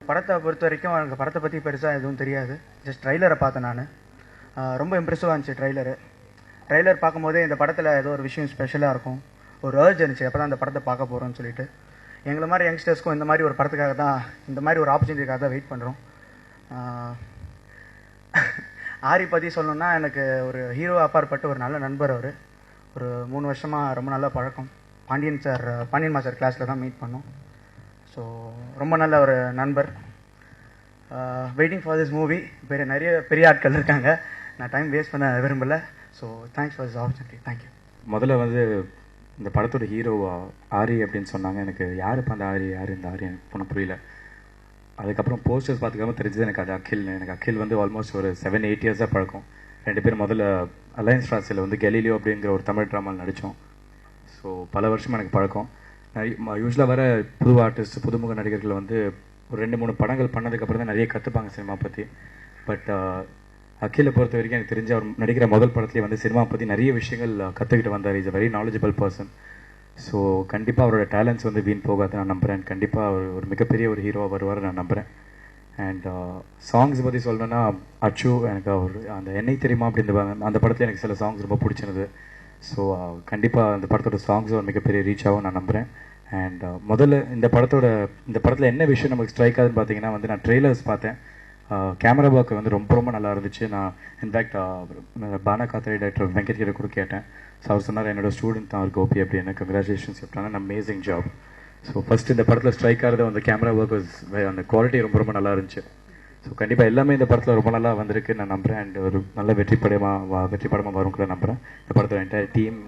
படத்தை பொறுத்த வரைக்கும் எனக்கு படத்தை பற்றி பெருசாக எதுவும் தெரியாது. ஜஸ்ட் ட்ரைலரை பார்த்தேன் நான். ரொம்ப இம்ப்ரெசிவாக இருந்துச்சு ட்ரைலர் பார்க்கும்போதே இந்த படத்தில் ஏதோ ஒரு விஷயம் ஸ்பெஷலாக இருக்கும், ஒரு ஏர்ஜ் இருந்துச்சு எப்போ தான் இந்த படத்தை பார்க்க போகிறோம்னு சொல்லிட்டு. எங்களை மாதிரி யங்ஸ்டர்ஸ்க்கும் இந்த மாதிரி ஒரு படத்துக்காக தான், இந்த மாதிரி ஒரு ஆப்பர்ச்சுனிட்டிக்காக தான் வெயிட் பண்ணுறோம். ஆரி பற்றி சொல்லணுன்னா, எனக்கு ஒரு ஹீரோ அப்பாற்பட்டு ஒரு நல்ல நண்பர். அவர் ஒரு 3 வருஷமாக ரொம்ப நல்ல பழக்கம். பாண்டியன் மாஸ்டர் கிளாஸில் தான் மீட் பண்ணோம். ஸோ ரொம்ப நல்ல ஒரு நண்பர். Waiting for this movie. நிறைய பெரிய ஆட்கள் இருக்காங்க, நான் டைம் வேஸ்ட் பண்ண விரும்பலை. So thanks for this opportunity. Thank you. முதல்ல வந்து இந்த படத்தோட ஹீரோ ஆரி அப்படின்னு சொன்னாங்க. எனக்கு யார் இப்போ அந்த ஆரி, யார் இந்த ஆரி எனக்கு போன புரியல. அதுக்கப்புறம் போஸ்டர்ஸ் பார்த்துக்காம தெரிஞ்சது எனக்கு அது அகில்னு. எனக்கு அகில் வந்து ஆல்மோஸ்ட் ஒரு 7-8 இயர்ஸாக பழக்கம். 2 பேரும் முதல்ல அலையன்ஸ் ஃப்ரான்ஸில் வந்து கெலிலியோ அப்படிங்கிற ஒரு தமிழ் ட்ராமாவில் நடித்தோம். ஸோ பல வருஷமாக எனக்கு பழக்கம். யூஸ்வலாக வர புது ஆர்டிஸ்ட், புதுமுக நடிகர்கள் வந்து ஒரு 2-3 படங்கள் பண்ணதுக்கப்புறம் தான் நிறைய கற்றுப்பாங்க சினிமா பற்றி. பட் அகிலை பொறுத்த வரைக்கும் எனக்கு தெரிஞ்ச அவர் நடிக்கிற முதல் படத்துலேயே வந்து சினிமா பற்றி நிறைய விஷயங்கள் கற்றுக்கிட்டு வந்தார். Is a very knowledgeable person. So கண்டிப்பாக அவரோட டேலண்ட்ஸ் வந்து வீண் போகாது நான் நம்புகிறேன். கண்டிப்பாக அவர் ஒரு மிகப்பெரிய ஒரு ஹீரோவாக வருவார் நான் நம்புகிறேன். அண்ட் சாங்ஸ் பற்றி சொல்லணுன்னா, அச்சு எனக்கு அவர் அந்த என்னை தெரியுமா அப்படின்ற அந்த படத்தில் எனக்கு சில சாங்ஸ் ரொம்ப பிடிச்சிருந்தது. ஸோ கண்டிப்பாக அந்த படத்தோட சாங்ஸ் ஒரு மிகப்பெரிய ரீச் ஆகும் நான் நம்புகிறேன். அண்ட் முதல்ல இந்த படத்தில் என்ன விஷயம் நமக்கு ஸ்ட்ரைக் ஆகுதுன்னு பார்த்தீங்கன்னா வந்து, நான் ட்ரெய்லர்ஸ் பார்த்தேன். கேமரா ஒர்க் வந்து ரொம்ப நல்லா இருந்துச்சு. நான் இன்ஃபேக்ட் பானா காத்திரை டைரக்டர் வெங்கட் கிட்ட கூட கேட்டேன். ஸோ அவர் சொன்னார் என்னோட ஸ்டூடெண்ட் தான் அவருக்கு ஓபி அப்படின்னு. கங்க்ராச்சுலேஷன்ஸ் சொல்லிட்டாங்க. Amazing job. ஸோ ஃபஸ்ட் இந்த படத்தில் ஸ்ட்ரைக் ஆகிறது வந்து கேமரா ஒர்க், அந்த குவாலிட்டி ரொம்ப நல்லா இருந்துச்சு. ஸோ கண்டிப்பாக எல்லாமே இந்த படத்தில் ரொம்ப நல்லா வந்திருக்கு நான் நம்புகிறேன். அண்ட் ஒரு நல்ல வெற்றி படமாக வரும் கூட நம்புகிறேன். இந்த படத்தில் entire team,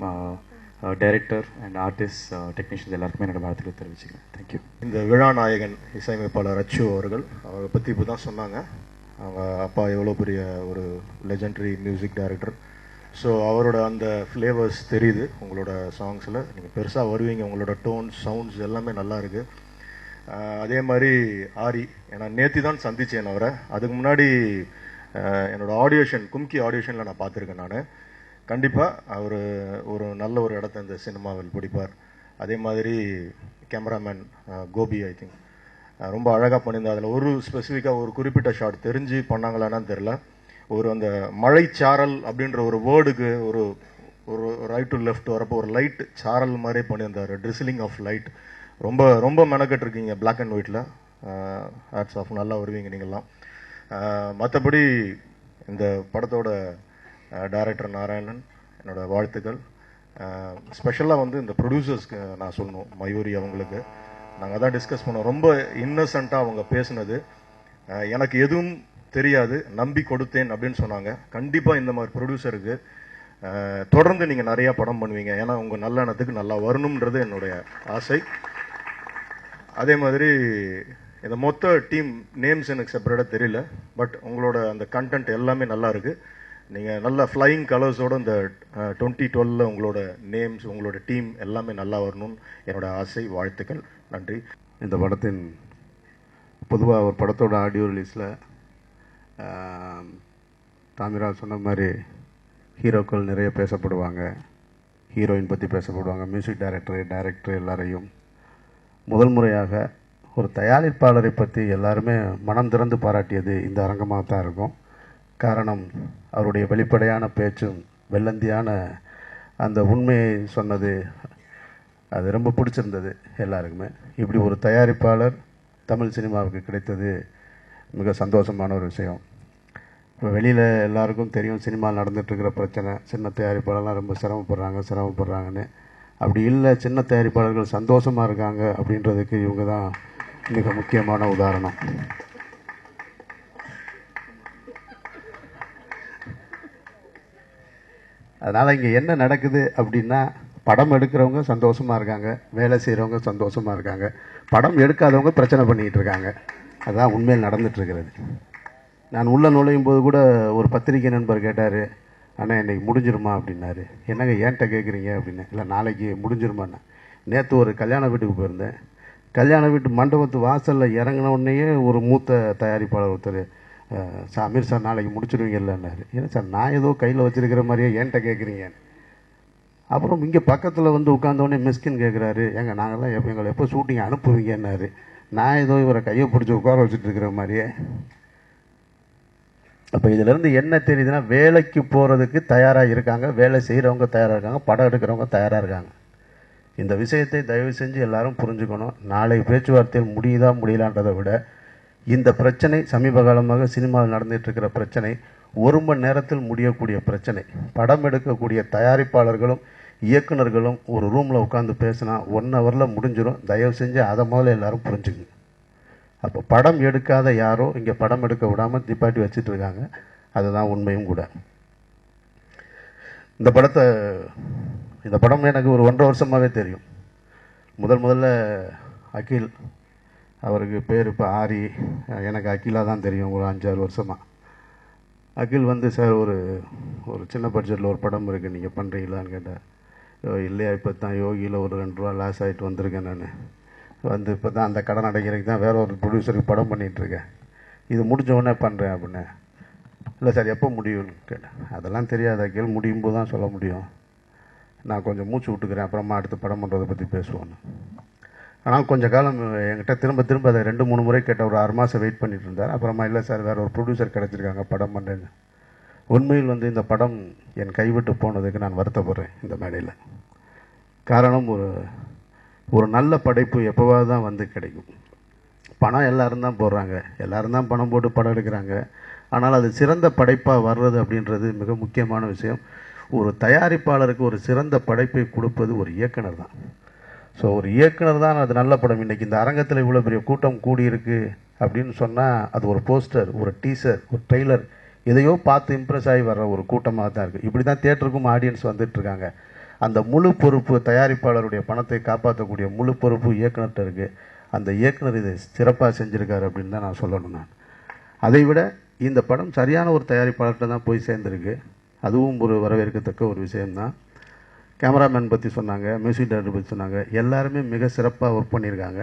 director and artist, technicians எல்லாருக்குமே என்னோட வாழ்த்துக்கள் தெரிவிச்சுக்கிறேன். தேங்க்யூ. இந்த விழா நாயகன் இசையமைப்பாளர் அச்சு அவர்கள் அவரை பற்றி இப்போ தான் சொன்னாங்க. அவங்க அப்பா எவ்வளோ பெரிய ஒரு லெஜெண்டரி மியூசிக் டைரக்டர். ஸோ அவரோட அந்த ஃப்ளேவர்ஸ் தெரியுது உங்களோட சாங்ஸில். நீங்கள் பெருசாக வருவீங்க, உங்களோட டோன்ஸ், சவுண்ட்ஸ் எல்லாமே நல்லா இருக்குது. அதே மாதிரி ஆரி, ஏன்னா நேற்று தான் சந்தித்தேன் அவரை. அதுக்கு முன்னாடி என்னோடய ஆடியோஷன், கும்கி ஆடியோஷனில் நான் பார்த்துருக்கேன் நான். கண்டிப்பாக அவர் ஒரு நல்ல ஒரு இடத்த இந்த சினிமாவில் பிடிப்பார். அதே மாதிரி கேமராமேன் கோபி, ஐ திங்க் ரொம்ப அழகாக பண்ணியிருந்தார். அதில் ஒரு ஸ்பெசிஃபிக்காக ஒரு குறிப்பிட்ட ஷாட் தெரிஞ்சு பண்ணாங்களான்னு தெரில. ஒரு அந்த மழைச்சாரல் அப்படின்ற ஒரு வேர்டுக்கு ஒரு ரைட் டு லெஃப்ட் வரப்போ ஒரு லைட் சாரல் மாதிரி பண்ணியிருந்தார். Drizzling of light. ரொம்ப மெனக்கெட்டுருக்கீங்க பிளாக் அண்ட் ஒயிட்டில். ஹேட்ஸ் ஆஃப், நல்லா வருவீங்க நீங்கள்லாம். மற்றபடி இந்த படத்தோட டைரக்டர் நாராயணன், என்னோட வாழ்த்துக்கள். ஸ்பெஷலாக வந்து இந்த ப்ரொடியூசர்ஸ்க்கு நான் சொல்லணும், மயூரி அவங்களுக்கு. நாங்கள் தான் டிஸ்கஸ் பண்ணோம். ரொம்ப இன்னசென்ட்டாக அவங்க பேசுனது. எனக்கு எதுவும் தெரியாது, நம்பி கொடுத்தேன் அப்படின்னு சொன்னாங்க. கண்டிப்பாக இந்த மாதிரி ப்ரொடியூசருக்கு தொடர்ந்து நீங்கள் நிறையா படம் பண்ணுவீங்க. ஏன்னா உங்கள் நல்ல எண்ணத்துக்கு நல்லா வரணுன்றது என்னுடைய ஆசை. அதே மாதிரி இந்த மொத்த டீம் நேம்ஸ் எனக்கு செப்பரேட்டாக தெரியல, பட் உங்களோட அந்த கண்டென்ட் எல்லாமே நல்லா இருக்குது. நீங்கள் நல்ல ஃப்ளையிங் கலர்ஸோடு இந்த 2012 உங்களோட நேம்ஸ், உங்களோட டீம் எல்லாமே நல்லா வரணும்னு என்னோட ஆசை. வாழ்த்துக்கள். நன்றி. இந்த படத்தின் பொதுவாக ஒரு படத்தோட ஆடியோ ரிலீஸில் தாமிராஜ் சொன்ன மாதிரி ஹீரோக்கள் நிறைய பேசப்படுவாங்க, ஹீரோயின் பற்றி பேசப்படுவாங்க, மியூசிக் டைரக்டர் எல்லாரையும். முதல் முறையாக ஒரு தயாரிப்பாளரை பற்றி எல்லாருமே மனம் திறந்து பாராட்டியது இந்த அரங்கமாக தான் இருக்கும். காரணம், அவருடைய வெளிப்படையான பேச்சும் வெள்ளந்தியான அந்த உண்மையை சொன்னது, அது ரொம்ப பிடிச்சிருந்தது எல்லாருக்குமே. இப்படி ஒரு தயாரிப்பாளர் தமிழ் சினிமாவுக்கு கிடைத்தது மிக சந்தோஷமான ஒரு விஷயம். இப்போ வெளியில் எல்லாருக்கும் தெரியும் சினிமாவில் நடந்துகிட்ருக்கிற பிரச்சனை, சின்ன தயாரிப்பாளர்லாம் ரொம்ப சிரமப்படுறாங்கன்னு. அப்படி இல்லை, சின்ன தயாரிப்பாளர்கள் சந்தோஷமாக இருக்காங்க அப்படின்றதுக்கு இவங்க தான் மிக முக்கியமான உதாரணம். அதனால் இங்கே என்ன நடக்குது அப்படின்னா, படம் எடுக்கிறவங்க சந்தோஷமாக இருக்காங்க, வேலை செய்கிறவங்க சந்தோஷமாக இருக்காங்க, படம் எடுக்காதவங்க பிரச்சனை பண்ணிக்கிட்டு இருக்காங்க. அதுதான் உண்மையில் நடந்துகிட்ருக்கிறது. நான் உள்ளே நுழையும் போது கூட ஒரு பத்திரிகை நண்பர் கேட்டார், ஆனால் இன்றைக்கி முடிஞ்சிருமா அப்படின்னாரு. என்னங்க ஏன்ட்ட கேட்குறீங்க அப்படின்னு. இல்லை, நாளைக்கு முடிஞ்சிருமாண்ணா. நேற்று ஒரு கல்யாண வீட்டுக்கு போயிருந்தேன். கல்யாண வீட்டு மண்டபத்து வாசலில் இறங்கின உடனேயே ஒரு மூத்த தயாரிப்பாளர் ஒருத்தர், அமீர் சார் நாளைக்கு முடிச்சிடுவீங்கல்லன்னாரு. ஏன்னா சார், நான் ஏதோ கையில் வச்சுருக்கிற மாதிரியே ஏன்ட்ட கேட்குறீங்க. அப்புறம் இங்கே பக்கத்தில் வந்து உட்காந்தோடனே மிஸ்கின் கேட்குறாரு, ஏங்க நாங்கள்லாம் எங்களை எப்போ ஷூட்டிங் அனுப்புவீங்கன்னாரு. நான் ஏதோ இவரை கையை பிடிச்சி உட்கார வச்சுட்டு இருக்கிற மாதிரியே. அப்போ இதிலேருந்து என்ன தெரியுதுன்னா, வேலைக்கு போகிறதுக்கு தயாராக இருக்காங்க, வேலை செய்கிறவங்க தயாராக இருக்காங்க, படம் எடுக்கிறவங்க தயாராக இருக்காங்க. இந்த விஷயத்தை தயவு செஞ்சு எல்லாரும் புரிஞ்சுக்கணும். நாளை பேச்சுவார்த்தையில் முடியுதா முடியலான்றதை விட, இந்த பிரச்சனை சமீப காலமாக சினிமாவில் நடந்துகிட்ருக்கிற பிரச்சனை, 1 மணி நேரத்தில் முடியக்கூடிய பிரச்சனை. படம் எடுக்கக்கூடிய தயாரிப்பாளர்களும் இயக்குநர்களும் ஒரு ரூமில் உட்காந்து பேசினா 1 ஹவரில் முடிஞ்சிடும். தயவு செஞ்சு அதை முதல்ல எல்லாரும் புரிஞ்சுக்கணும். அப்போ படம் எடுக்காத யாரோ இங்கே படம் எடுக்க விடாமல் நிப்பாட்டி வச்சுட்டு இருக்காங்க. அதுதான் உண்மையும் கூட. இந்த படம் எனக்கு ஒரு 1.5 வருஷமாகவே தெரியும். முதல்ல அகில், அவருக்கு பேர் இப்போ ஆரி, எனக்கு அகிலாக தான் தெரியும் ஒரு 5-6 வருஷமாக. அகில் வந்து சார் ஒரு சின்ன பட்ஜெட்டில் ஒரு படம் இருக்குது, நீங்கள் பண்ணுறீங்களான்னு கேட்டேன். இல்லையா, இப்போ தான் யோகியில் ஒரு 2 ரூபா லாஸ் ஆகிட்டு வந்திருக்கேன். நான் வந்து இப்போ தான் அந்த கடன் அடைக்கிறதுக்கு தான் வேற ஒரு ப்ரொடியூசருக்கு படம் பண்ணிகிட்ருக்கேன். இது முடிஞ்ச உடனே பண்ணுறேன் அப்படின்னு. இல்லை சார் எப்போ முடியும்னு கேட்டேன். அதெல்லாம் தெரியாத அகில், முடியும் போது தான் சொல்ல முடியும். நான் கொஞ்சம் மூச்சு விட்டுக்கிறேன், அப்புறமா அடுத்து படம் பண்ணுறதை பற்றி பேசுவோன்னு. ஆனால் கொஞ்சம் காலம் என்கிட்ட திரும்ப அதை 2-3 முறை கேட்ட. ஒரு 6 மாதம் வெயிட் பண்ணிட்டு இருந்தார். அப்புறமா இல்லை சார் வேறு ஒரு ப்ரொடியூசர் கிடச்சிருக்காங்க படம் பண்ணுறேன்னு. உண்மையில் வந்து இந்த படம் என் கைவிட்டு போனதுக்கு நான் வருத்தப்படுறேன் இந்த மேடையில். காரணம், ஒரு நல்ல படைப்பு எப்போவாது தான் வந்து கிடைக்கும். பணம் எல்லோரும் தான் போடுறாங்க, எல்லோரும் தான் பணம் போட்டு படம் எடுக்கிறாங்க. ஆனால் அது சிறந்த படைப்பாக வர்றது அப்படின்றது மிக முக்கியமான விஷயம். ஒரு தயாரிப்பாளருக்கு ஒரு சிறந்த படைப்பை கொடுப்பது ஒரு இயக்குனர் தான். ஸோ ஒரு இயக்குனர் தான் அது நல்ல படம். இன்றைக்கி இந்த அரங்கத்தில் இவ்வளோ பெரிய கூட்டம் கூடியிருக்கு அப்படின்னு சொன்னால் அது ஒரு போஸ்டர், ஒரு டீசர், ஒரு ட்ரெய்லர், எதையோ பார்த்து இம்ப்ரெஸ் ஆகி வர்ற ஒரு கூட்டமாக தான் இருக்குது. இப்படி தான் தியேட்டருக்கும் ஆடியன்ஸ் வந்துட்டுருக்காங்க. அந்த முழு பொறுப்பு தயாரிப்பாளருடைய பணத்தை காப்பாற்றக்கூடிய முழு பொறுப்பு இயக்குனர்கிட்ட இருக்குது. அந்த இயக்குனர் இதை சிறப்பாக செஞ்சுருக்காரு அப்படின்னு தான் நான் சொல்லணும். நான் அதை விட இந்த படம் சரியான ஒரு தயாரிப்பாளர்கிட்ட தான் போய் சேர்ந்துருக்கு. அதுவும் ஒரு வரவேற்கத்தக்க ஒரு விஷயம்தான். கேமராமேன் பற்றி சொன்னாங்க, மியூசிக் டைரக்டர் பற்றி சொன்னாங்க. எல்லாருமே மிக சிறப்பாக ஒர்க் பண்ணியிருக்காங்க.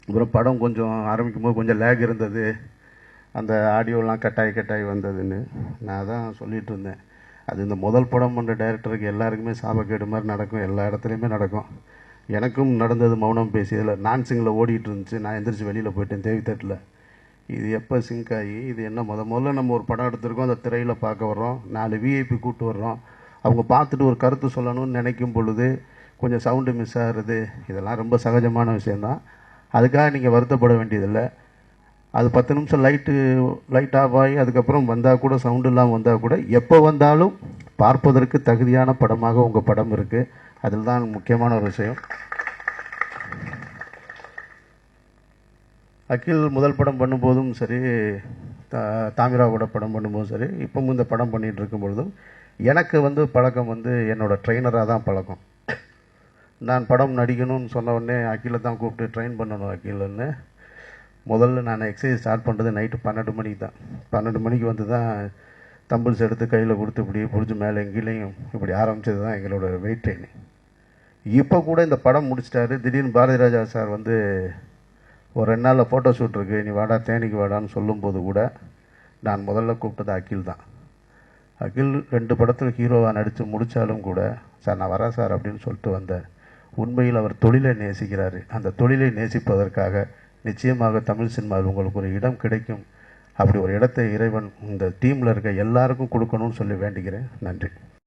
அப்புறம் படம் கொஞ்சம் ஆரம்பிக்கும் போது கொஞ்சம் லேக் இருந்தது, அந்த ஆடியோலாம் கட்டாயி வந்ததுன்னு நான் தான் சொல்லிகிட்டு இருந்தேன். அது இந்த முதல் படம் பண்ணுற டைரக்டருக்கு எல்லாருக்குமே சாபக்கேடு மாதிரி நடக்கும், எல்லா இடத்துலையுமே நடக்கும். எனக்கும் நடந்தது. மௌனம் பேசியதில் நான் சிங்கில் ஓடிட்டு இருந்துச்சு. நான் எந்திரிச்சு வெளியில் போயிட்டேன் தேவி தேட்டரில். இது எப்போ சிங்க் ஆகி, இது என்ன முதல்ல நம்ம ஒரு படம் எடுத்திருக்கோம், அந்த திரையில் பார்க்க வர்றோம், 4 விஐபி கூப்பிட்டு வர்றோம், அவங்க பார்த்துட்டு ஒரு கருத்து சொல்லணும்னு நினைக்கும் பொழுது கொஞ்சம் சவுண்டு மிஸ் ஆகுறது, இதெல்லாம் ரொம்ப சகஜமான விஷயந்தான். அதுக்காக நீங்கள் வருத்தப்பட வேண்டியதில்லை. அது 10 நிமிஷம் லைட் ஆஃப் ஆகி அதுக்கப்புறம் வந்தால் கூட, சவுண்டு இல்லாமல் வந்தால் கூட, எப்போ வந்தாலும் பார்ப்பதற்கு தகுதியான படமாக உங்கள் படம் இருக்குது. அதில் தான் முக்கியமான ஒரு விஷயம். அகில் முதல் படம் பண்ணும்போதும் சரி, தாமிராவோட படம் பண்ணும்போதும் சரி, இப்போவும் இந்த படம் பண்ணிகிட்டு இருக்கும் பொழுதும் எனக்கு வந்து பழக்கம் வந்து என்னோடய ட்ரெயினராக தான் பழக்கம். நான் படம் நடிக்கணும்னு சொன்ன உடனே அகிலை தான் கூப்பிட்டு ட்ரெயின் பண்ணணும் அகில்னு. முதல்ல நான் எக்ஸசைஸ் ஸ்டார்ட் பண்ணுறது நைட்டு 12 மணிக்கு தான். 12 மணிக்கு வந்து தான் தம்பிள்ஸ் எடுத்து கையில் கொடுத்து இப்படி பிடிச்சி மேலே எங்கேயும் இப்படி ஆரம்பித்தது தான் எங்களோட வெயிட் ட்ரைனிங். இப்போ கூட இந்த படம் முடிச்சிட்டாரு. திடீர்னு பாரதி ராஜா சார் வந்து ஒரு 2 நாளில் ஃபோட்டோ ஷூட் இருக்குது, நீ வாடா தேனிக்கு வாடான்னு சொல்லும்போது கூட நான் முதல்ல கூப்பிட்டது அகில் தான். அகில் 2 படத்தில் ஹீரோவாக நடித்து முடித்தாலும் கூட, சார் நான் வரேன் சார் அப்படின்னு சொல்லிட்டு வந்தேன். உண்மையில் அவர் தொழிலை நேசிக்கிறார். அந்த தொழிலை நேசிப்பதற்காக நிச்சயமாக தமிழ் சினிமாவில் உங்களுக்கு ஒரு இடம் கிடைக்கும். அப்படி ஒரு இடத்தை இறைவன் இந்த டீமில் இருக்க எல்லாருக்கும் கொடுக்கணும்னு சொல்லி வேண்டிக்கிறேன். நன்றி.